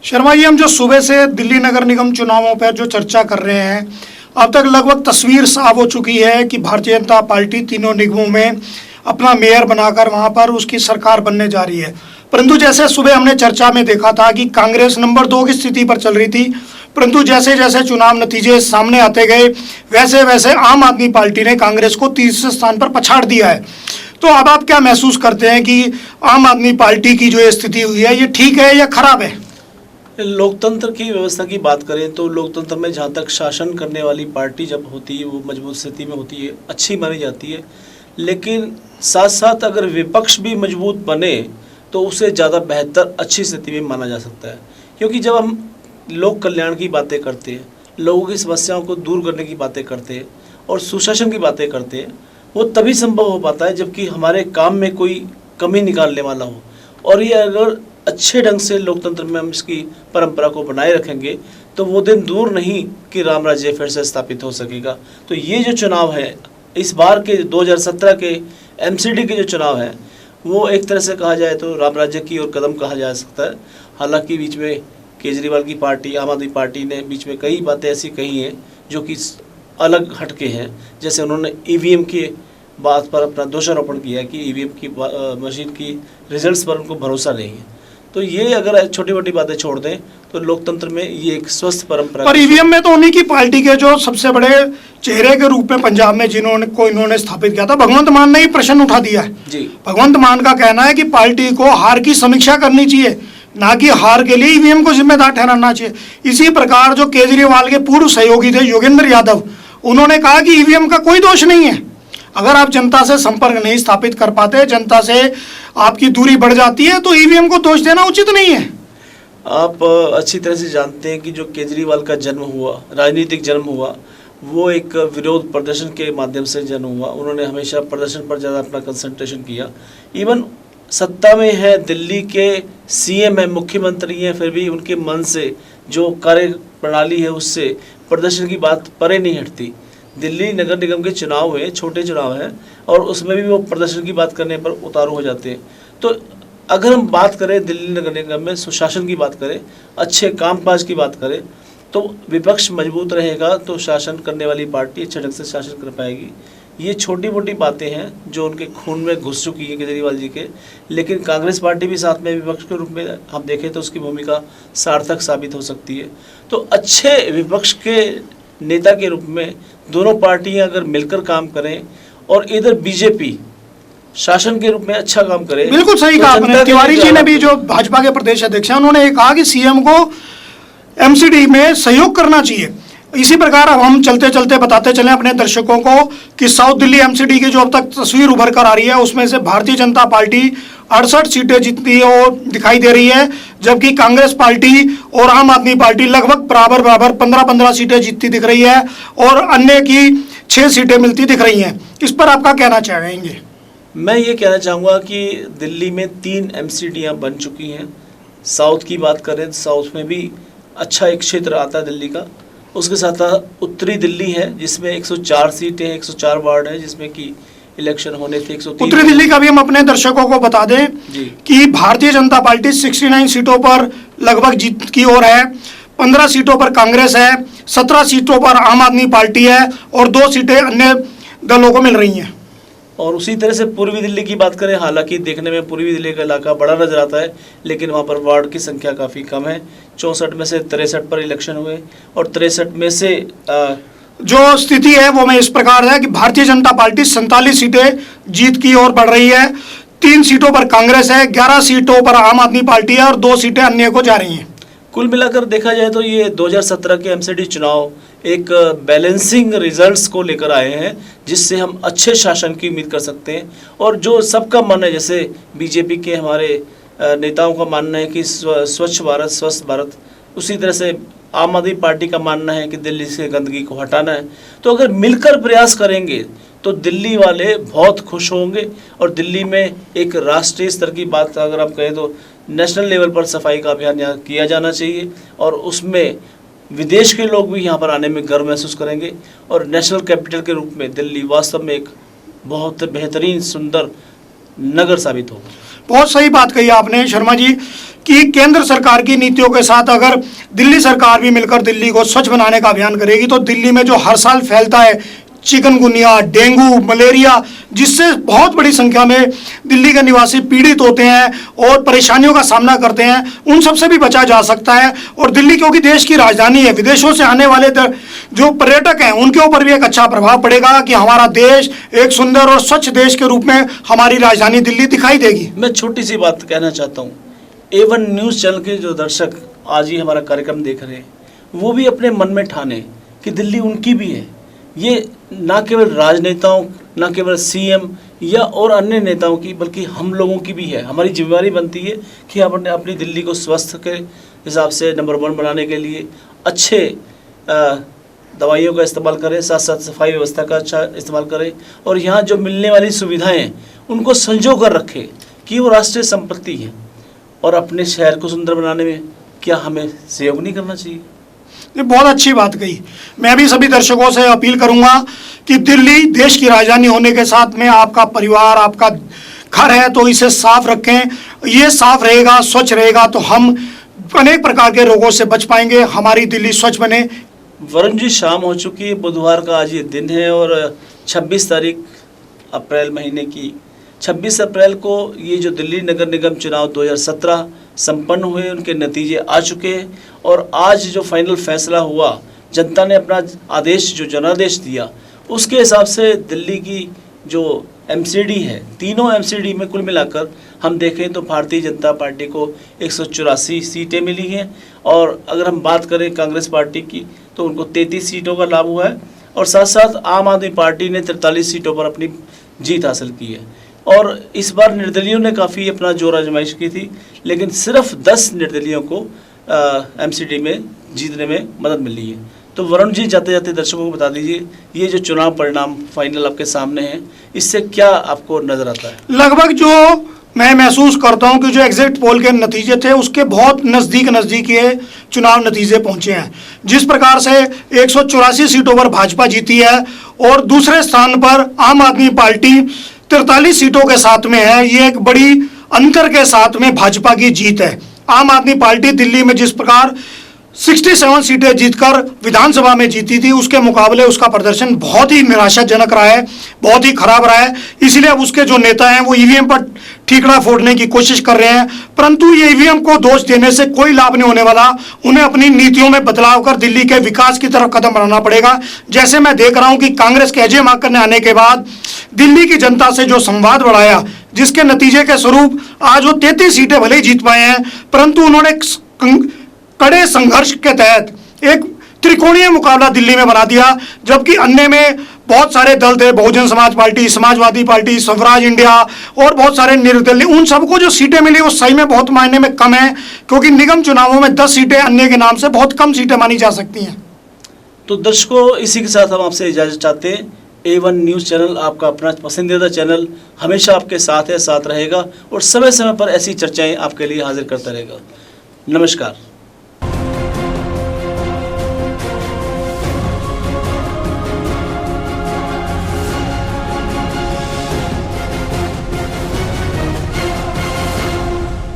शर्मा जी, हम जो सुबह से दिल्ली नगर निगम चुनावों पर जो चर्चा कर रहे हैं, अब तक लगभग तस्वीर साफ हो चुकी है कि भारतीय जनता पार्टी तीनों निगमों में अपना मेयर बनाकर वहां पर उसकी सरकार बनने जा रही है। परंतु जैसे सुबह हमने चर्चा में देखा था कि कांग्रेस नंबर 2 की स्थिति पर चल रही थी, परंतु जैसे जैसे चुनाव नतीजे सामने आते गए वैसे वैसे आम आदमी पार्टी ने कांग्रेस को तीसरे स्थान पर पछाड़ दिया है। तो अब आप क्या महसूस करते हैं कि आम आदमी पार्टी की जो ये स्थिति हुई है, ये ठीक है या खराब है? लोकतंत्र की व्यवस्था की बात करें तो लोकतंत्र में जहाँ तक शासन करने वाली पार्टी जब होती है वो मजबूत स्थिति में होती है, अच्छी मानी जाती है। लेकिन साथ साथ अगर विपक्ष भी मजबूत बने तो उसे ज़्यादा बेहतर अच्छी स्थिति में माना जा सकता है। क्योंकि जब हम लोक कल्याण की बातें करते हैं, लोगों की समस्याओं को दूर करने की बातें करते हैं और सुशासन की बातें करते हैं, वो तभी संभव हो पाता है जबकि हमारे काम में कोई कमी निकालने वाला हो। और ये अगर अच्छे ढंग से लोकतंत्र में हम इसकी परंपरा को बनाए रखेंगे तो वो दिन दूर नहीं कि राम राज्य फिर से स्थापित हो सकेगा। तो ये जो चुनाव है, इस बार के 2017 के एमसीडी के जो चुनाव है, वो एक तरह से कहा जाए तो राम राज्य की ओर कदम कहा जा सकता है। हालांकि बीच में केजरीवाल की पार्टी, आम आदमी पार्टी ने बीच में कई बातें ऐसी कही हैं जो कि अलग हटके हैं। जैसे उन्होंने ईवीएम की बात पर अपना दोषारोपण किया कि ईवीएम की मशीन की रिजल्ट्स पर उनको भरोसा नहीं है। तो ये अगर छोटी मोटी बातें छोड़ दें तो लोकतंत्र में ये एक स्वस्थ परंपरा। पर ईवीएम में तो उन्हीं की पार्टी के जो सबसे बड़े चेहरे के रूप में पंजाब में इन्होंने स्थापित किया था, भगवंत मान ने ही प्रश्न उठा दिया है जी। भगवंत मान का कहना है कि पार्टी को हार की समीक्षा करनी चाहिए, ना कि हार के लिए ईवीएम को जिम्मेदार ठहराना चाहिए। इसी प्रकार जो केजरीवाल के पूर्व सहयोगी थे योगेंद्र यादव, उन्होंने कहा कि ईवीएम का कोई दोष नहीं है। अगर आप जनता से संपर्क नहीं स्थापित कर पाते, जनता से आपकी दूरी बढ़ जाती है, तो ईवीएम को दोष देना उचित नहीं है। आप अच्छी तरह से जानते हैं कि जो केजरीवाल का जन्म हुआ, राजनीतिक जन्म हुआ, वो एक विरोध प्रदर्शन के माध्यम से जन्म हुआ। उन्होंने हमेशा प्रदर्शन पर ज़्यादा अपना कंसंट्रेशन किया। इवन सत्ता में है, दिल्ली के सीएम है, मुख्यमंत्री हैं, फिर भी उनके मन से जो कार्य प्रणाली है उससे प्रदर्शन की बात परे नहीं हटती। दिल्ली नगर निगम के चुनाव हुए, छोटे चुनाव हैं, और उसमें भी वो प्रदर्शन की बात करने पर उतारू हो जाते हैं। तो अगर हम बात करें दिल्ली नगर निगम में सुशासन की बात करें, अच्छे कामकाज की बात करें, तो विपक्ष मजबूत रहेगा तो शासन करने वाली पार्टी अच्छे ढंग से शासन कर पाएगी। ये छोटी मोटी बातें हैं जो उनके खून में घुस चुकी है केजरीवाल जी के। लेकिन कांग्रेस पार्टी भी साथ में विपक्ष के रूप में हम देखें तो उसकी भूमिका सार्थक साबित हो सकती है। तो अच्छे विपक्ष के नेता के रूप में दोनों पार्टियां अगर मिलकर काम करें और इधर बीजेपी शासन के रूप में अच्छा काम करे। बिल्कुल सही कहा आपने। तिवारी जी ने भी, जो भाजपा के प्रदेश अध्यक्ष हैं, उन्होंने कहा कि सीएम को एमसीडी में सहयोग करना चाहिए। इसी प्रकार अब हम चलते चलते बताते चलें अपने दर्शकों को कि साउथ दिल्ली एमसीडी की जो अब तक तस्वीर उभर कर आ रही है, उसमें से भारतीय जनता पार्टी 68 सीटें जीतती है और दिखाई दे रही है, जबकि कांग्रेस पार्टी और आम आदमी पार्टी लगभग बराबर 15-15 सीटें जीतती दिख रही है और अन्य की 6 सीटें मिलती दिख रही हैं। इस पर आपका कहना चाहेंगे? मैं ये कहना चाहूँगा कि दिल्ली में 3 एमसीडियाँ बन चुकी हैं। साउथ की बात करें तो साउथ में भी अच्छा एक क्षेत्र आता है दिल्ली का। उसके साथ उत्तरी दिल्ली है जिसमें 104 सीटें हैं, 104 वार्ड है, जिसमें कि इलेक्शन होने थे 103। उत्तरी दिल्ली का भी हम अपने दर्शकों को बता दें कि भारतीय जनता पार्टी 69 सीटों पर लगभग जीत की ओर है, 15 सीटों पर कांग्रेस है, 17 सीटों पर आम आदमी पार्टी है और 2 सीटें अन्य दलों को मिल रही हैं। और उसी तरह से पूर्वी दिल्ली की बात करें, हालांकि देखने में पूर्वी दिल्ली का इलाका बड़ा नजर आता है, लेकिन वहाँ पर वार्ड की संख्या काफ़ी कम है। 64 में से 63 पर इलेक्शन हुए और 63 में से जो स्थिति है वो में इस प्रकार है कि भारतीय जनता पार्टी 47 सीटें जीत की ओर बढ़ रही है, 3 सीटों पर कांग्रेस है, 11 सीटों पर आम आदमी पार्टी है और 2 सीटें अन्य को जा रही हैं। कुल मिलाकर देखा जाए तो ये 2017 के एमसीडी चुनाव एक बैलेंसिंग रिजल्ट्स को लेकर आए हैं, जिससे हम अच्छे शासन की उम्मीद कर सकते हैं। और जो सबका मन है, जैसे बीजेपी के हमारे नेताओं का मानना है कि स्वच्छ भारत स्वस्थ भारत, उसी तरह से आम आदमी पार्टी का मानना है कि दिल्ली से गंदगी को हटाना है। तो अगर मिलकर प्रयास करेंगे तो दिल्ली वाले बहुत खुश होंगे और दिल्ली में एक राष्ट्रीय स्तर की बात अगर आप कहें तो नेशनल लेवल पर सफाई का अभियान यहाँ किया जाना चाहिए और उसमें विदेश के लोग भी यहाँ पर आने में गर्व महसूस करेंगे और नेशनल कैपिटल के रूप में दिल्ली वास्तव में एक बहुत बेहतरीन सुंदर नगर साबित होगा। बहुत सही बात कही आपने शर्मा जी कि केंद्र सरकार की नीतियों के साथ अगर दिल्ली सरकार भी मिलकर दिल्ली को स्वच्छ बनाने का अभियान करेगी तो दिल्ली में जो हर साल फैलता है चिकनगुनिया, डेंगू, मलेरिया, जिससे बहुत बड़ी संख्या में दिल्ली के निवासी पीड़ित होते हैं और परेशानियों का सामना करते हैं, उन सब से भी बचा जा सकता है। और दिल्ली क्योंकि देश की राजधानी है, विदेशों से आने वाले जो पर्यटक हैं उनके ऊपर भी एक अच्छा प्रभाव पड़ेगा कि हमारा देश एक सुंदर और स्वच्छ देश के रूप में हमारी राजधानी दिल्ली दिखाई देगी। मैं छोटी सी बात कहना चाहता हूँ, A1 न्यूज़ चैनल के जो दर्शक आज ही हमारा कार्यक्रम देख रहे हैं वो भी अपने मन में ठाने कि दिल्ली उनकी भी है। ये ना केवल राजनेताओं, ना केवल सीएम या और अन्य नेताओं की, बल्कि हम लोगों की भी है। हमारी जिम्मेदारी बनती है कि हम अपनी दिल्ली को स्वस्थ के हिसाब से नंबर 1 बनाने के लिए अच्छे दवाइयों का इस्तेमाल करें, साथ साथ सफाई व्यवस्था का अच्छा इस्तेमाल करें और यहाँ जो मिलने वाली सुविधाएं उनको संजो कर रखें कि वो राष्ट्रीय संपत्ति है। और अपने शहर को सुंदर बनाने में क्या हमें सहयोग नहीं करना चाहिए? ये बहुत अच्छी बात कही। मैं भी सभी दर्शकों से अपील करूंगा कि दिल्ली देश की राजधानी होने के साथ में आपका परिवार, आपका घर है तो इसे साफ रखें। ये साफ रहेगा, स्वच्छ रहेगा तो हम अनेक प्रकार के रोगों से बच पाएंगे, हमारी दिल्ली स्वच्छ बने। वरुण जी, शाम हो चुकी है, बुधवार का आज ये दिन है और 26 तारीख अप्रैल महीने की 26 अप्रैल को ये जो दिल्ली नगर निगम चुनाव 2017 संपन्न हुए, उनके नतीजे आ चुके हैं और आज जो फाइनल फैसला हुआ, जनता ने अपना आदेश, जो जनादेश दिया, उसके हिसाब से दिल्ली की जो एमसीडी है, तीनों एमसीडी में कुल मिलाकर हम देखें तो भारतीय जनता पार्टी को 184 सीटें मिली हैं और अगर हम बात करें कांग्रेस पार्टी की तो उनको 33 सीटों का लाभ हुआ है और साथ साथ आम आदमी पार्टी ने 43 सीटों पर अपनी जीत हासिल की है। और इस बार निर्दलियों ने काफ़ी अपना जोर आजमाइश की थी, लेकिन सिर्फ 10 निर्दलियों को एमसीडी में जीतने में मदद मिली है। तो वरुण जी, जाते जाते दर्शकों को बता दीजिए, ये जो चुनाव परिणाम फाइनल आपके सामने है, इससे क्या आपको नजर आता है? लगभग जो मैं महसूस करता हूं कि जो एग्जिट पोल के नतीजे थे उसके बहुत नज़दीक ये चुनाव नतीजे पहुंचे हैं। जिस प्रकार से 184 सीटों पर भाजपा जीती है और दूसरे स्थान पर आम आदमी पार्टी 43 सीटों के साथ में है, ये एक बड़ी अंतर के साथ में भाजपा की जीत है। आम आदमी पार्टी दिल्ली में जिस प्रकार 67 सीटें जीतकर विधानसभा में जीती थी, उसके मुकाबले उसका प्रदर्शन बहुत ही निराशाजनक रहा है, बहुत ही खराब रहा है। इसलिए अब उसके जो नेता हैं वो ईवीएम पर ठीकरा फोड़ने की कोशिश कर रहे हैं, परंतु ये ईवीएम को दोष देने से कोई लाभ नहीं होने वाला। उन्हें अपनी नीतियों में बदलाव कर दिल्ली के विकास की तरफ कदम बढ़ाना पड़ेगा। जैसे मैं देख रहा हूं कि कांग्रेस के अजय माकन ने आने के बाद दिल्ली की जनता से जो संवाद बढ़ाया, जिसके नतीजे के स्वरूप आज वो 33 सीटें भले ही जीत पाए हैं, परंतु उन्होंने कड़े संघर्ष के तहत एक त्रिकोणीय मुकाबला दिल्ली में बना दिया। जबकि अन्य में बहुत सारे दल थे, Bahujan Samaj party, Samajwadi party, Swaraj India और बहुत सारे निर्दलीय, उन सबको जो सीटें मिली वो सही में बहुत मायने में कम है, क्योंकि निगम चुनावों में 10 सीटें अन्य के नाम से बहुत कम सीटें मानी जा सकती हैं। तो दर्शकों, इसी के साथ हम आपसे इजाज़त चाहते हैं। A1 न्यूज़ चैनल आपका अपना पसंदीदा चैनल हमेशा आपके साथ है, साथ रहेगा और समय समय पर ऐसी चर्चाएं आपके लिए हाजिर करता रहेगा। नमस्कार।